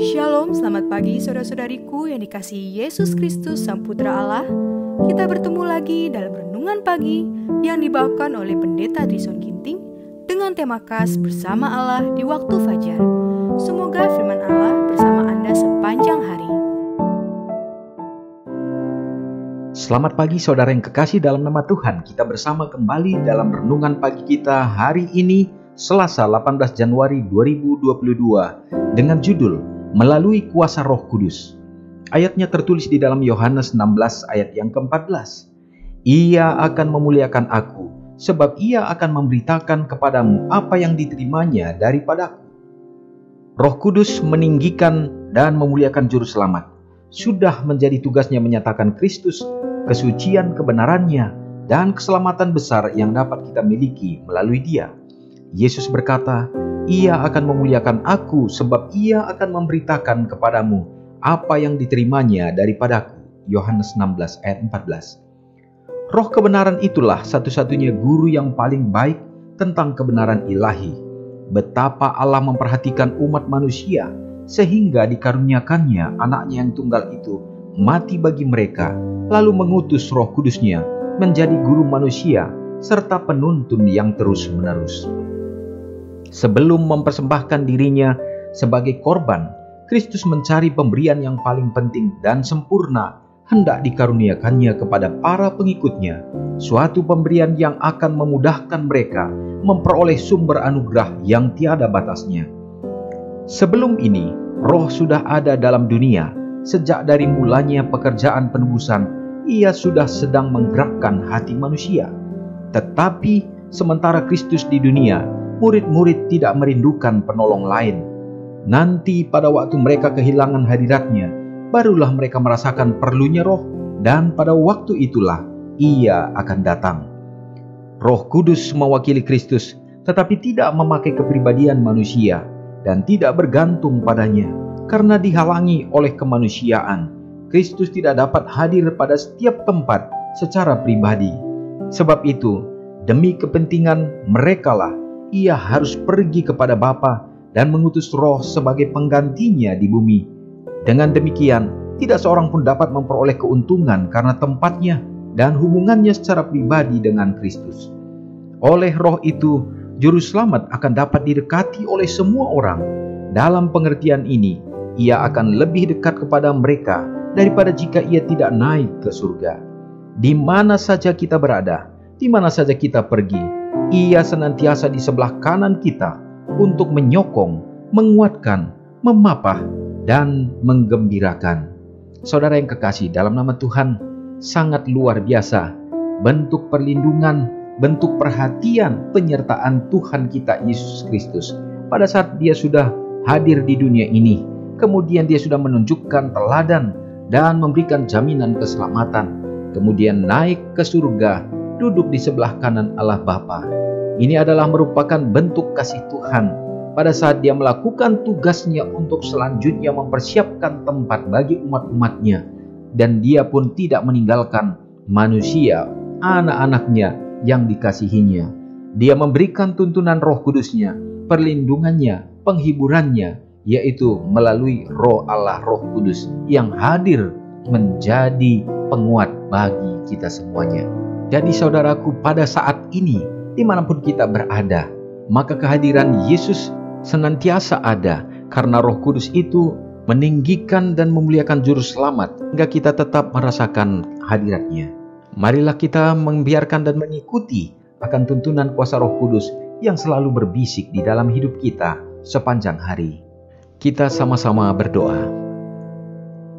Shalom, selamat pagi saudara-saudariku yang dikasihi Yesus Kristus Sang Putra Allah. Kita bertemu lagi dalam Renungan Pagi yang dibawakan oleh Pendeta Trison Ginting dengan tema khas Bersama Allah di Waktu Fajar. Semoga firman Allah bersama Anda sepanjang hari. Selamat pagi saudara yang kekasih dalam nama Tuhan. Kita bersama kembali dalam Renungan Pagi kita hari ini, Selasa 18 Januari 2022 dengan judul Melalui Kuasa Roh Kudus. Ayatnya tertulis di dalam Yohanes 16 ayat yang ke-14. Ia akan memuliakan aku, sebab ia akan memberitakan kepadamu apa yang diterimanya daripadaku. Roh Kudus meninggikan dan memuliakan Juru Selamat. Sudah menjadi tugasnya menyatakan Kristus, kesucian kebenarannya, dan keselamatan besar yang dapat kita miliki melalui Dia. Yesus berkata, ia akan memuliakan aku sebab ia akan memberitakan kepadamu apa yang diterimanya daripadaku. Yohanes 16 ayat 14. Roh kebenaran itulah satu-satunya guru yang paling baik tentang kebenaran ilahi. Betapa Allah memperhatikan umat manusia sehingga dikaruniakannya anaknya yang tunggal itu mati bagi mereka, lalu mengutus Roh Kudusnya menjadi guru manusia serta penuntun yang terus-menerus. Sebelum mempersembahkan dirinya sebagai korban, Kristus mencari pemberian yang paling penting dan sempurna hendak dikaruniakannya kepada para pengikutnya, suatu pemberian yang akan memudahkan mereka memperoleh sumber anugerah yang tiada batasnya. Sebelum ini, Roh sudah ada dalam dunia. Sejak dari mulanya pekerjaan penebusan, ia sudah sedang menggerakkan hati manusia. Tetapi sementara Kristus di dunia, murid-murid tidak merindukan penolong lain. Nanti pada waktu mereka kehilangan hadiratnya, barulah mereka merasakan perlunya Roh, dan pada waktu itulah ia akan datang. Roh Kudus mewakili Kristus, tetapi tidak memakai kepribadian manusia dan tidak bergantung padanya, karena dihalangi oleh kemanusiaan. Kristus tidak dapat hadir pada setiap tempat secara pribadi. Sebab itu, demi kepentingan merekalah ia harus pergi kepada Bapa dan mengutus Roh sebagai penggantinya di bumi. Dengan demikian, tidak seorang pun dapat memperoleh keuntungan karena tempatnya dan hubungannya secara pribadi dengan Kristus. Oleh Roh itu, Juru Selamat akan dapat didekati oleh semua orang. Dalam pengertian ini, ia akan lebih dekat kepada mereka daripada jika ia tidak naik ke surga. Di mana saja kita berada, di mana saja kita pergi, ia senantiasa di sebelah kanan kita untuk menyokong, menguatkan, memapah, dan menggembirakan. Saudara yang kekasih dalam nama Tuhan, sangat luar biasa bentuk perlindungan, bentuk perhatian, penyertaan Tuhan kita Yesus Kristus pada saat dia sudah hadir di dunia ini. Kemudian dia sudah menunjukkan teladan dan memberikan jaminan keselamatan. Kemudian naik ke surga, duduk di sebelah kanan Allah Bapa. Ini adalah merupakan bentuk kasih Tuhan pada saat dia melakukan tugasnya untuk selanjutnya mempersiapkan tempat bagi umat-umatnya. Dan dia pun tidak meninggalkan manusia, anak-anaknya yang dikasihinya. Dia memberikan tuntunan Roh Kudusnya, perlindungannya, penghiburannya, yaitu melalui Roh Allah, Roh Kudus yang hadir menjadi penguat bagi kita semuanya. Jadi saudaraku, pada saat ini, dimanapun kita berada, maka kehadiran Yesus senantiasa ada, karena Roh Kudus itu meninggikan dan memuliakan Juru Selamat, hingga kita tetap merasakan hadiratnya. Marilah kita membiarkan dan mengikuti akan tuntunan kuasa Roh Kudus yang selalu berbisik di dalam hidup kita sepanjang hari. Kita sama-sama berdoa.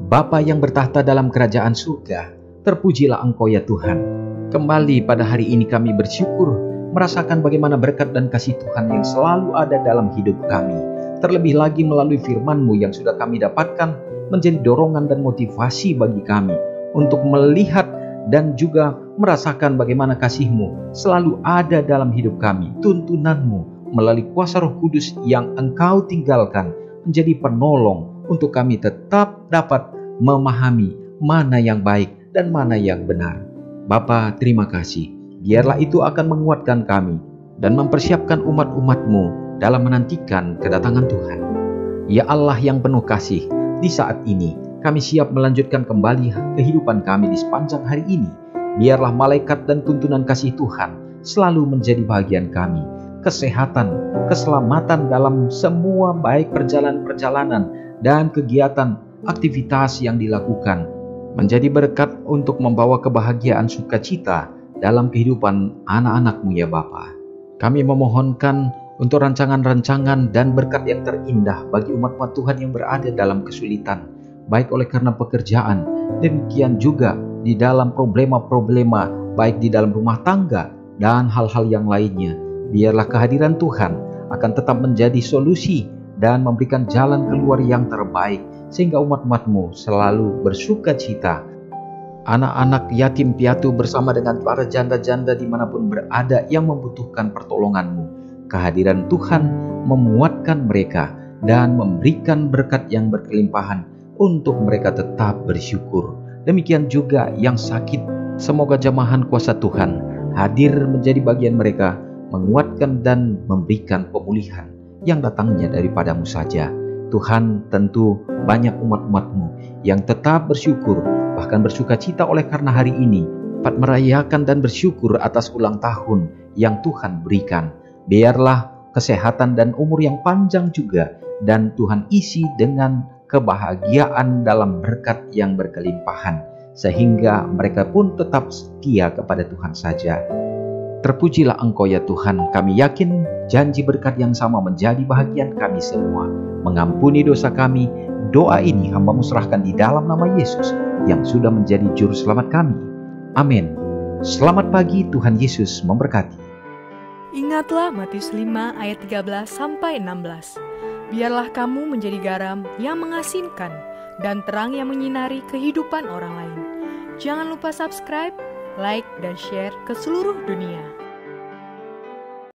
Bapa yang bertahta dalam kerajaan surga, terpujilah Engkau ya Tuhan. Kembali pada hari ini kami bersyukur merasakan bagaimana berkat dan kasih Tuhan yang selalu ada dalam hidup kami. Terlebih lagi melalui firman-Mu yang sudah kami dapatkan menjadi dorongan dan motivasi bagi kami untuk melihat dan juga merasakan bagaimana kasih-Mu selalu ada dalam hidup kami. Tuntunan-Mu melalui kuasa Roh Kudus yang Engkau tinggalkan menjadi penolong untuk kami tetap dapat memahami mana yang baik dan mana yang benar. Bapa, terima kasih. Biarlah itu akan menguatkan kami dan mempersiapkan umat-umat-Mu dalam menantikan kedatangan Tuhan. Ya Allah yang penuh kasih, di saat ini kami siap melanjutkan kembali kehidupan kami di sepanjang hari ini. Biarlah malaikat dan tuntunan kasih Tuhan selalu menjadi bagian kami. Kesehatan, keselamatan dalam semua baik perjalanan dan kegiatan aktivitas yang dilakukan menjadi berkat untuk membawa kebahagiaan sukacita dalam kehidupan anak-anak-Mu ya Bapa. Kami memohonkan untuk rancangan-rancangan dan berkat yang terindah bagi umat-umat Tuhan yang berada dalam kesulitan, baik oleh karena pekerjaan, demikian juga di dalam problema-problema, baik di dalam rumah tangga dan hal-hal yang lainnya. Biarlah kehadiran Tuhan akan tetap menjadi solusi dan memberikan jalan keluar yang terbaik, sehingga umat-umat-Mu selalu bersuka cita. Anak-anak yatim piatu bersama dengan para janda-janda dimanapun berada yang membutuhkan pertolongan-Mu. Kehadiran Tuhan memuatkan mereka dan memberikan berkat yang berkelimpahan untuk mereka tetap bersyukur. Demikian juga yang sakit, semoga jamahan kuasa Tuhan hadir menjadi bagian mereka, menguatkan dan memberikan pemulihan yang datangnya daripada-Mu saja. Tuhan, tentu banyak umat-umat-Mu yang tetap bersyukur, bahkan bersuka cita oleh karena hari ini dapat merayakan dan bersyukur atas ulang tahun yang Tuhan berikan. Biarlah kesehatan dan umur yang panjang juga, dan Tuhan isi dengan kebahagiaan dalam berkat yang berkelimpahan, sehingga mereka pun tetap setia kepada Tuhan saja. Terpujilah Engkau ya Tuhan, kami yakin janji berkat yang sama menjadi bahagian kami semua. Mengampuni dosa kami, doa ini hamba-Mu serahkan di dalam nama Yesus yang sudah menjadi juru selamat kami. Amin. Selamat pagi, Tuhan Yesus memberkati. Ingatlah Matius 5 ayat 13-16. Biarlah kamu menjadi garam yang mengasinkan dan terang yang menyinari kehidupan orang lain. Jangan lupa subscribe, like, dan share ke seluruh dunia.